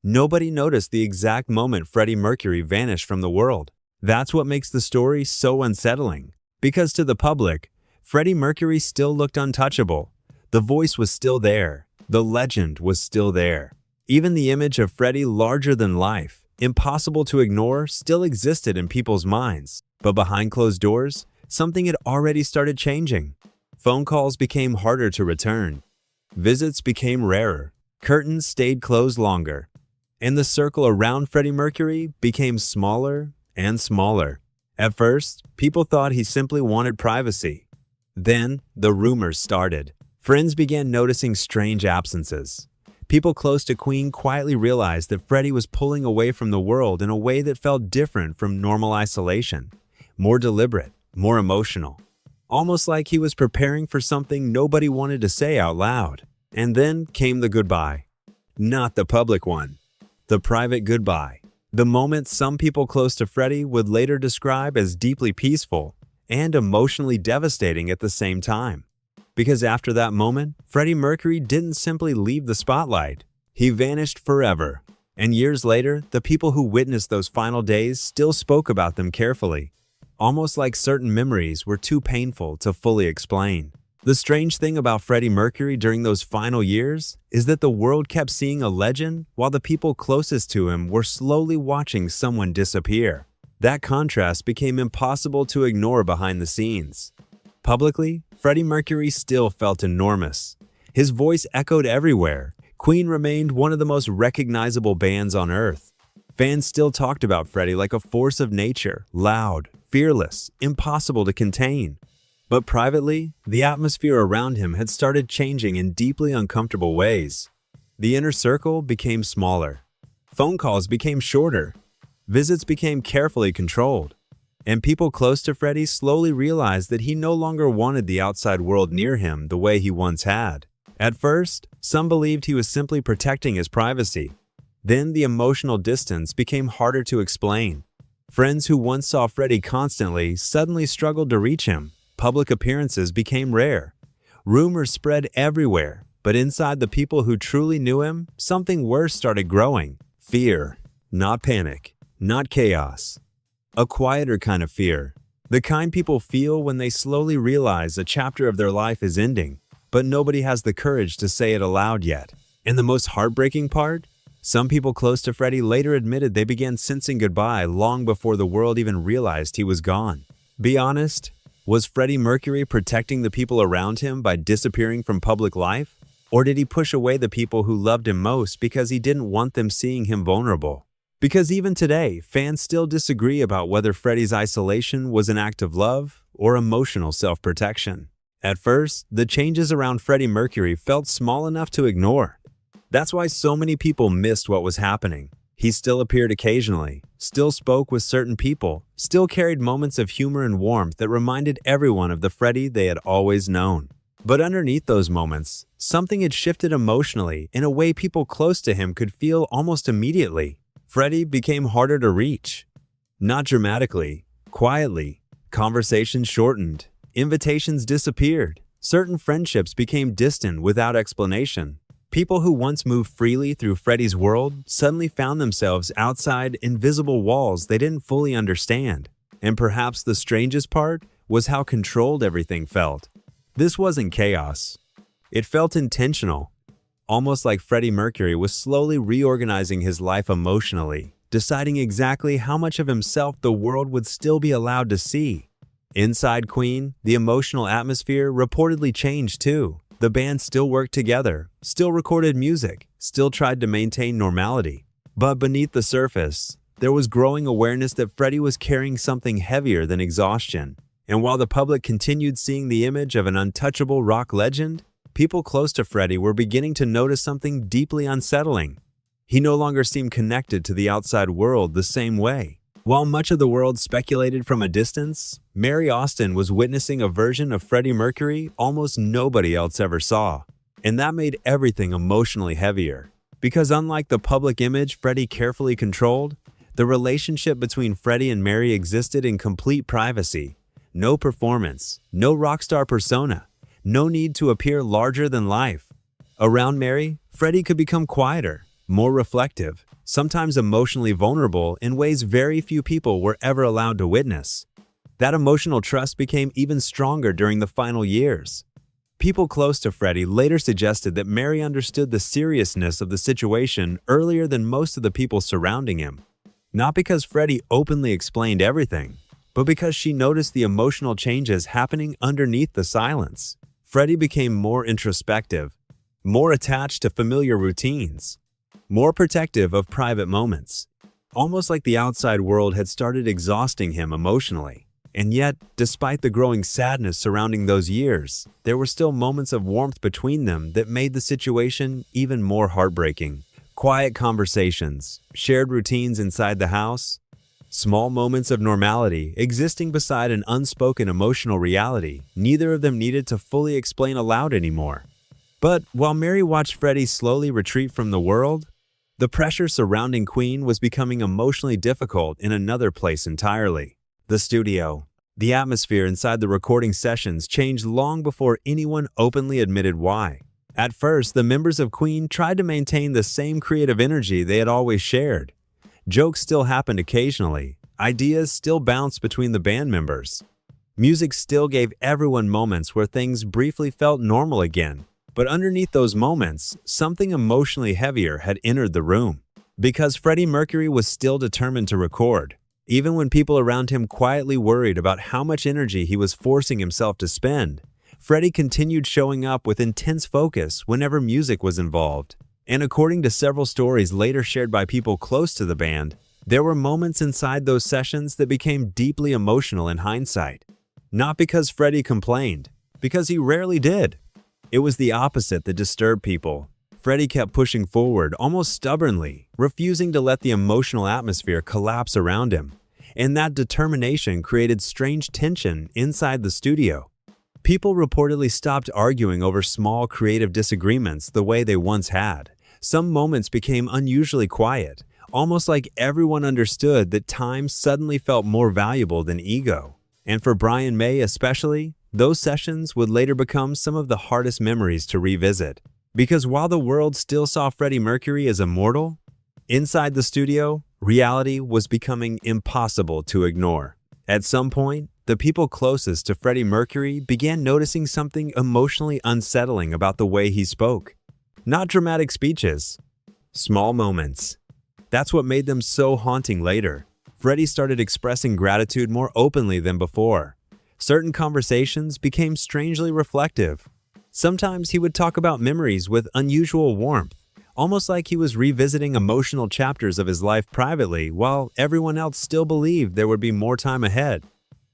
Nobody noticed the exact moment Freddie Mercury vanished from the world. That's what makes the story so unsettling. Because to the public, Freddie Mercury still looked untouchable. The voice was still there. The legend was still there. Even the image of Freddie larger than life, impossible to ignore, still existed in people's minds. But behind closed doors, something had already started changing. Phone calls became harder to return. Visits became rarer. Curtains stayed closed longer. And the circle around Freddie Mercury became smaller and smaller. At first, people thought he simply wanted privacy. Then, the rumors started. Friends began noticing strange absences. People close to Queen quietly realized that Freddie was pulling away from the world in a way that felt different from normal isolation. More deliberate, more emotional. Almost like he was preparing for something nobody wanted to say out loud. And then came the goodbye. Not the public one. The private goodbye. The moment some people close to Freddie would later describe as deeply peaceful and emotionally devastating at the same time. Because after that moment, Freddie Mercury didn't simply leave the spotlight. He vanished forever. And years later, the people who witnessed those final days still spoke about them carefully, almost like certain memories were too painful to fully explain. The strange thing about Freddie Mercury during those final years is that the world kept seeing a legend while the people closest to him were slowly watching someone disappear. That contrast became impossible to ignore behind the scenes. Publicly, Freddie Mercury still felt enormous. His voice echoed everywhere. Queen remained one of the most recognizable bands on earth. Fans still talked about Freddie like a force of nature, loud, fearless, impossible to contain. But privately, the atmosphere around him had started changing in deeply uncomfortable ways. The inner circle became smaller. Phone calls became shorter. Visits became carefully controlled. And people close to Freddie slowly realized that he no longer wanted the outside world near him the way he once had. At first, some believed he was simply protecting his privacy. Then the emotional distance became harder to explain. Friends who once saw Freddie constantly suddenly struggled to reach him. Public appearances became rare. Rumors spread everywhere, but inside the people who truly knew him, something worse started growing. Fear. Not panic. Not chaos. A quieter kind of fear. The kind people feel when they slowly realize a chapter of their life is ending, but nobody has the courage to say it aloud yet. And the most heartbreaking part? Some people close to Freddie later admitted they began sensing goodbye long before the world even realized he was gone. Be honest. Was Freddie Mercury protecting the people around him by disappearing from public life? Or did he push away the people who loved him most because he didn't want them seeing him vulnerable? Because even today, fans still disagree about whether Freddie's isolation was an act of love or emotional self-protection. At first, the changes around Freddie Mercury felt small enough to ignore. That's why so many people missed what was happening. He still appeared occasionally, still spoke with certain people, still carried moments of humor and warmth that reminded everyone of the Freddie they had always known. But underneath those moments, something had shifted emotionally in a way people close to him could feel almost immediately. Freddie became harder to reach. Not dramatically, quietly. Conversations shortened. Invitations disappeared. Certain friendships became distant without explanation. People who once moved freely through Freddie's world suddenly found themselves outside invisible walls they didn't fully understand. And perhaps the strangest part was how controlled everything felt. This wasn't chaos. It felt intentional. Almost like Freddie Mercury was slowly reorganizing his life emotionally, deciding exactly how much of himself the world would still be allowed to see. Inside Queen, the emotional atmosphere reportedly changed too. The band still worked together, still recorded music, still tried to maintain normality. But beneath the surface, there was growing awareness that Freddie was carrying something heavier than exhaustion. And while the public continued seeing the image of an untouchable rock legend, people close to Freddie were beginning to notice something deeply unsettling. He no longer seemed connected to the outside world the same way. While much of the world speculated from a distance, Mary Austin was witnessing a version of Freddie Mercury almost nobody else ever saw. And that made everything emotionally heavier. Because unlike the public image Freddie carefully controlled, the relationship between Freddie and Mary existed in complete privacy. No performance, no rock star persona, no need to appear larger than life. Around Mary, Freddie could become quieter, more reflective. sometimes emotionally vulnerable in ways very few people were ever allowed to witness. That emotional trust became even stronger during the final years. People close to Freddie later suggested that Mary understood the seriousness of the situation earlier than most of the people surrounding him. Not because Freddie openly explained everything, but because she noticed the emotional changes happening underneath the silence. Freddie became more introspective, more attached to familiar routines, more protective of private moments, almost like the outside world had started exhausting him emotionally. And yet, despite the growing sadness surrounding those years, there were still moments of warmth between them that made the situation even more heartbreaking. Quiet conversations, shared routines inside the house, small moments of normality existing beside an unspoken emotional reality neither of them needed to fully explain aloud anymore. But while Mary watched Freddie slowly retreat from the world, the pressure surrounding Queen was becoming emotionally difficult in another place entirely. The studio. The atmosphere inside the recording sessions changed long before anyone openly admitted why. At first, the members of Queen tried to maintain the same creative energy they had always shared. Jokes still happened occasionally. Ideas still bounced between the band members. Music still gave everyone moments where things briefly felt normal again. But underneath those moments, something emotionally heavier had entered the room. Because Freddie Mercury was still determined to record, even when people around him quietly worried about how much energy he was forcing himself to spend, Freddie continued showing up with intense focus whenever music was involved. And according to several stories later shared by people close to the band, there were moments inside those sessions that became deeply emotional in hindsight. Not because Freddie complained, because he rarely did. It was the opposite that disturbed people. Freddie kept pushing forward, almost stubbornly, refusing to let the emotional atmosphere collapse around him. And that determination created strange tension inside the studio. People reportedly stopped arguing over small creative disagreements the way they once had. Some moments became unusually quiet, almost like everyone understood that time suddenly felt more valuable than ego. And for Brian May especially, those sessions would later become some of the hardest memories to revisit. Because while the world still saw Freddie Mercury as immortal, inside the studio, reality was becoming impossible to ignore. At some point, the people closest to Freddie Mercury began noticing something emotionally unsettling about the way he spoke. Not dramatic speeches, small moments. That's what made them so haunting later. Freddie started expressing gratitude more openly than before. Certain conversations became strangely reflective. Sometimes he would talk about memories with unusual warmth, almost like he was revisiting emotional chapters of his life privately, while everyone else still believed there would be more time ahead.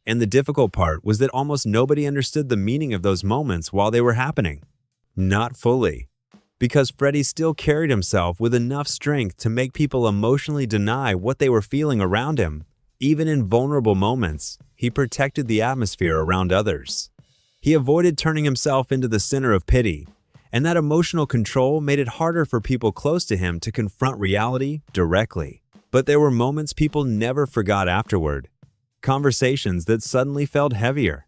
And the difficult part was that almost nobody understood the meaning of those moments while they were happening. Not fully. Because Freddie still carried himself with enough strength to make people emotionally deny what they were feeling around him. Even in vulnerable moments, he protected the atmosphere around others. He avoided turning himself into the center of pity, and that emotional control made it harder for people close to him to confront reality directly. But there were moments people never forgot afterward. Conversations that suddenly felt heavier.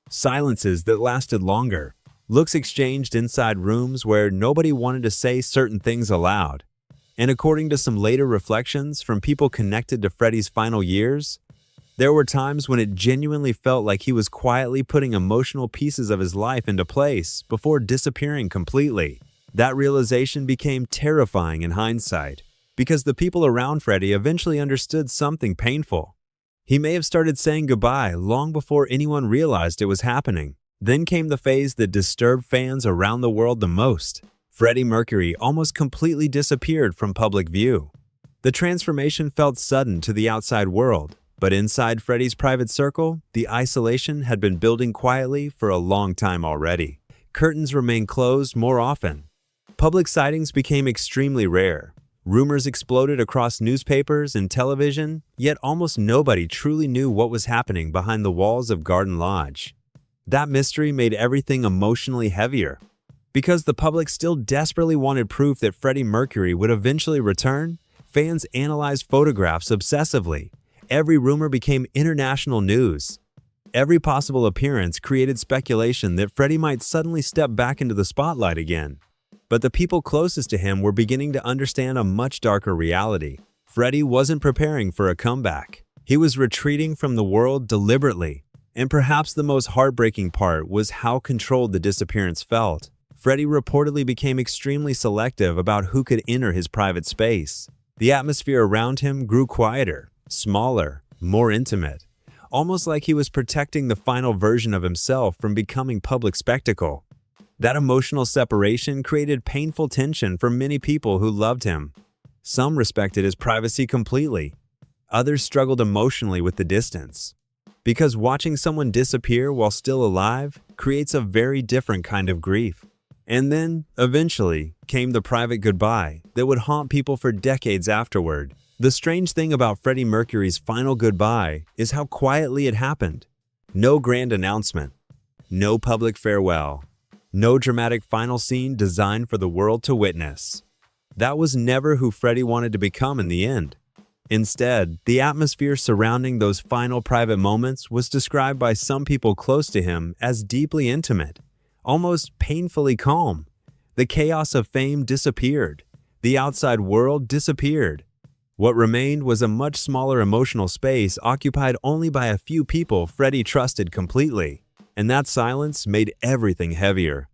Silences that lasted longer. Looks exchanged inside rooms where nobody wanted to say certain things aloud. And according to some later reflections from people connected to Freddie's final years, there were times when it genuinely felt like he was quietly putting emotional pieces of his life into place before disappearing completely. That realization became terrifying in hindsight, because the people around Freddie eventually understood something painful. He may have started saying goodbye long before anyone realized it was happening. Then came the phase that disturbed fans around the world the most. Freddie Mercury almost completely disappeared from public view. The transformation felt sudden to the outside world, but inside Freddie's private circle, the isolation had been building quietly for a long time already. Curtains remained closed more often. Public sightings became extremely rare. Rumors exploded across newspapers and television, yet almost nobody truly knew what was happening behind the walls of Garden Lodge. That mystery made everything emotionally heavier. Because the public still desperately wanted proof that Freddie Mercury would eventually return, fans analyzed photographs obsessively. Every rumor became international news. Every possible appearance created speculation that Freddie might suddenly step back into the spotlight again. But the people closest to him were beginning to understand a much darker reality. Freddie wasn't preparing for a comeback. He was retreating from the world deliberately. And perhaps the most heartbreaking part was how controlled the disappearance felt. Freddie reportedly became extremely selective about who could enter his private space. The atmosphere around him grew quieter, smaller, more intimate, almost like he was protecting the final version of himself from becoming public spectacle. That emotional separation created painful tension for many people who loved him. Some respected his privacy completely. Others struggled emotionally with the distance. Because watching someone disappear while still alive creates a very different kind of grief. And then, eventually, came the private goodbye that would haunt people for decades afterward. The strange thing about Freddie Mercury's final goodbye is how quietly it happened. No grand announcement, no public farewell, no dramatic final scene designed for the world to witness. That was never who Freddie wanted to become in the end. Instead, the atmosphere surrounding those final private moments was described by some people close to him as deeply intimate, almost painfully calm. The chaos of fame disappeared. The outside world disappeared. What remained was a much smaller emotional space occupied only by a few people Freddie trusted completely. And that silence made everything heavier.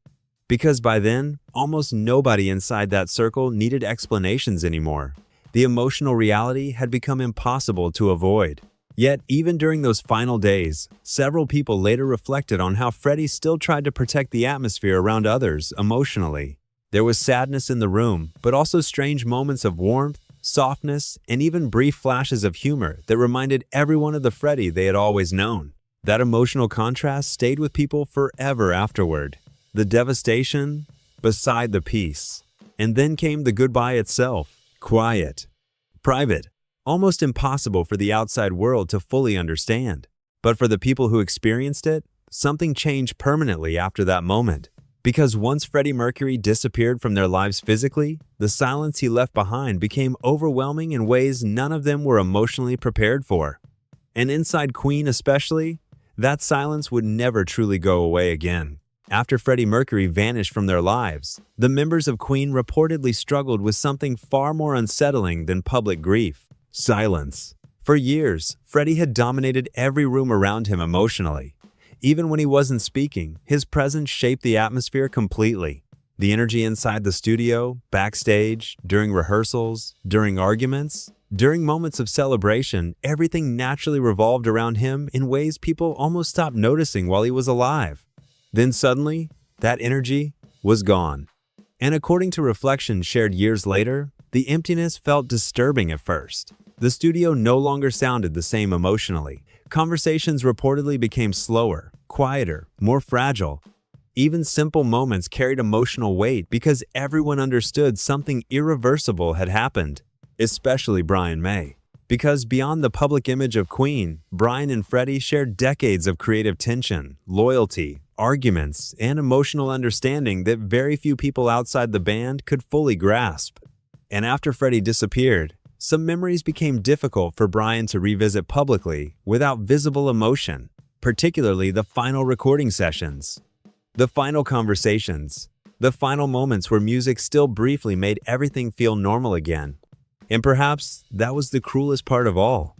Because by then, almost nobody inside that circle needed explanations anymore. The emotional reality had become impossible to avoid. Yet, even during those final days, several people later reflected on how Freddie still tried to protect the atmosphere around others emotionally. There was sadness in the room, but also strange moments of warmth, softness, and even brief flashes of humor that reminded everyone of the Freddie they had always known. That emotional contrast stayed with people forever afterward. The devastation beside the peace. And then came the goodbye itself. Quiet. Private. Almost impossible for the outside world to fully understand. But for the people who experienced it, something changed permanently after that moment. Because once Freddie Mercury disappeared from their lives physically, the silence he left behind became overwhelming in ways none of them were emotionally prepared for. And inside Queen especially, that silence would never truly go away again. After Freddie Mercury vanished from their lives, the members of Queen reportedly struggled with something far more unsettling than public grief. Silence. For years, Freddie had dominated every room around him emotionally. Even when he wasn't speaking, his presence shaped the atmosphere completely. The energy inside the studio, backstage, during rehearsals, during arguments, during moments of celebration, everything naturally revolved around him in ways people almost stopped noticing while he was alive. Then suddenly, that energy was gone. And according to reflections shared years later, the emptiness felt disturbing at first. The studio no longer sounded the same emotionally. Conversations reportedly became slower, quieter, more fragile. Even simple moments carried emotional weight because everyone understood something irreversible had happened, especially Brian May. Because beyond the public image of Queen, Brian and Freddie shared decades of creative tension, loyalty, arguments, and emotional understanding that very few people outside the band could fully grasp. And after Freddie disappeared, some memories became difficult for Brian to revisit publicly without visible emotion, particularly the final recording sessions, the final conversations, the final moments where music still briefly made everything feel normal again. And perhaps that was the cruelest part of all.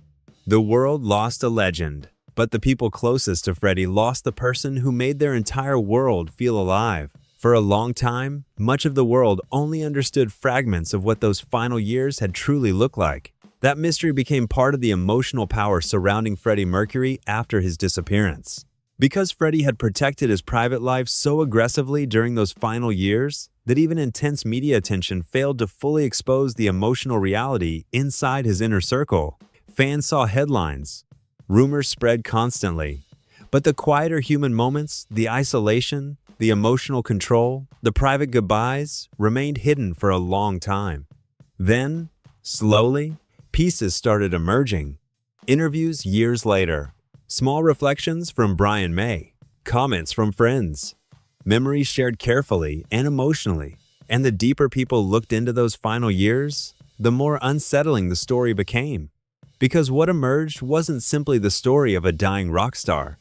The world lost a legend, but the people closest to Freddie lost the person who made their entire world feel alive. For a long time, much of the world only understood fragments of what those final years had truly looked like. That mystery became part of the emotional power surrounding Freddie Mercury after his disappearance. Because Freddie had protected his private life so aggressively during those final years that even intense media attention failed to fully expose the emotional reality inside his inner circle, fans saw headlines. Rumors spread constantly. But the quieter human moments, the isolation, the emotional control, the private goodbyes remained hidden for a long time. Then, slowly, pieces started emerging. Interviews years later. Small reflections from Brian May. Comments from friends. Memories shared carefully and emotionally. And the deeper people looked into those final years, the more unsettling the story became. Because what emerged wasn't simply the story of a dying rock star.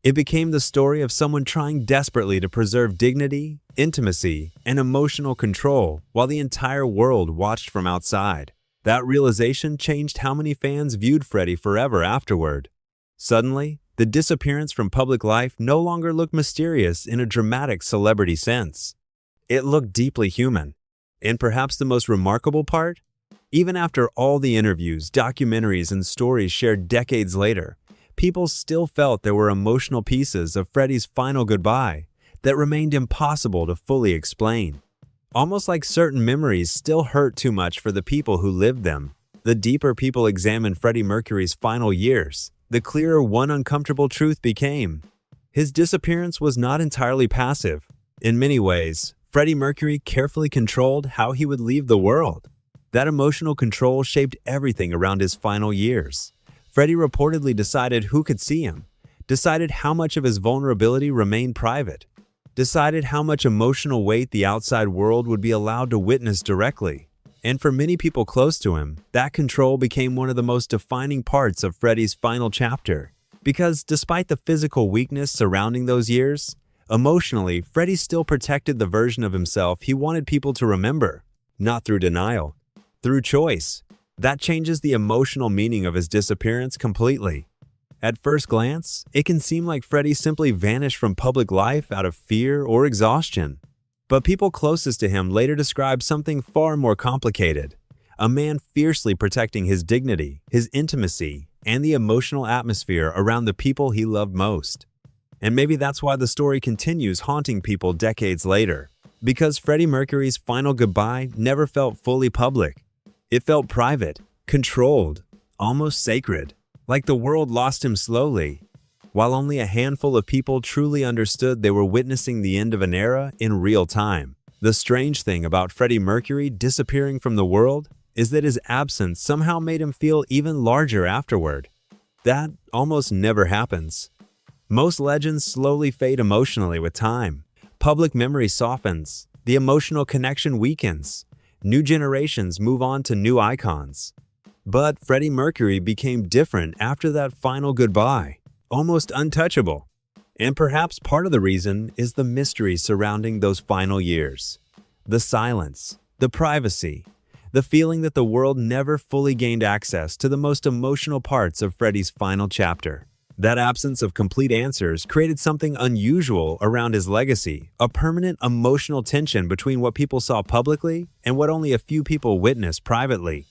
It became the story of someone trying desperately to preserve dignity, intimacy, and emotional control while the entire world watched from outside. That realization changed how many fans viewed Freddie forever afterward. Suddenly, the disappearance from public life no longer looked mysterious in a dramatic celebrity sense. It looked deeply human. And perhaps the most remarkable part? Even after all the interviews, documentaries, and stories shared decades later, people still felt there were emotional pieces of Freddie's final goodbye that remained impossible to fully explain. Almost like certain memories still hurt too much for the people who lived them. The deeper people examined Freddie Mercury's final years, the clearer one uncomfortable truth became. His disappearance was not entirely passive. In many ways, Freddie Mercury carefully controlled how he would leave the world. That emotional control shaped everything around his final years. Freddie reportedly decided who could see him, decided how much of his vulnerability remained private, decided how much emotional weight the outside world would be allowed to witness directly. And for many people close to him, that control became one of the most defining parts of Freddie's final chapter. Because despite the physical weakness surrounding those years, emotionally, Freddie still protected the version of himself he wanted people to remember, not through denial, through choice. That changes the emotional meaning of his disappearance completely. At first glance, it can seem like Freddie simply vanished from public life out of fear or exhaustion. But people closest to him later describe something far more complicated. A man fiercely protecting his dignity, his intimacy, and the emotional atmosphere around the people he loved most. And maybe that's why the story continues haunting people decades later. Because Freddie Mercury's final goodbye never felt fully public. It felt private, controlled, almost sacred. Like the world lost him slowly, while only a handful of people truly understood they were witnessing the end of an era in real time. The strange thing about Freddie Mercury disappearing from the world is that his absence somehow made him feel even larger afterward. That almost never happens. Most legends slowly fade emotionally with time. Public memory softens, the emotional connection weakens. New generations move on to new icons. But Freddie Mercury became different after that final goodbye, almost untouchable. And perhaps part of the reason is the mystery surrounding those final years. The silence, the privacy, the feeling that the world never fully gained access to the most emotional parts of Freddie's final chapter. That absence of complete answers created something unusual around his legacy, a permanent emotional tension between what people saw publicly and what only a few people witnessed privately.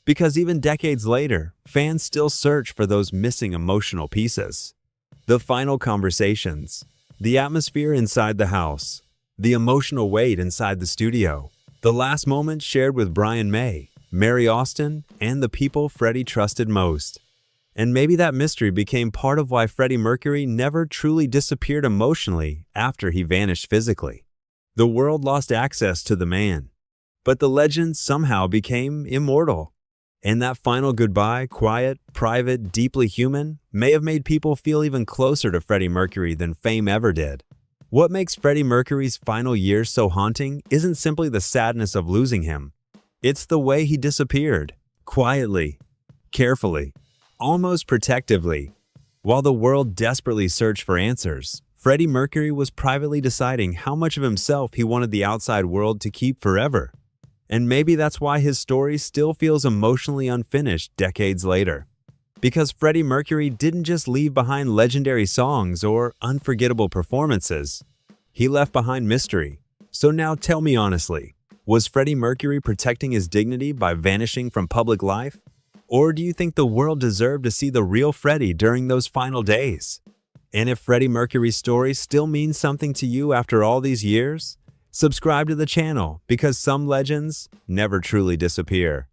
Because even decades later, fans still search for those missing emotional pieces. The final conversations, the atmosphere inside the house, the emotional weight inside the studio, the last moments shared with Brian May, Mary Austin, and the people Freddie trusted most. And maybe that mystery became part of why Freddie Mercury never truly disappeared emotionally after he vanished physically. The world lost access to the man, but the legend somehow became immortal. And that final goodbye, quiet, private, deeply human, may have made people feel even closer to Freddie Mercury than fame ever did. What makes Freddie Mercury's final years so haunting isn't simply the sadness of losing him. It's the way he disappeared, quietly, carefully, almost protectively. While the world desperately searched for answers, Freddie Mercury was privately deciding how much of himself he wanted the outside world to keep forever. And maybe that's why his story still feels emotionally unfinished decades later. Because Freddie Mercury didn't just leave behind legendary songs or unforgettable performances. He left behind mystery. So now tell me honestly, was Freddie Mercury protecting his dignity by vanishing from public life? Or do you think the world deserved to see the real Freddie during those final days? And if Freddie Mercury's story still means something to you after all these years, subscribe to the channel because some legends never truly disappear.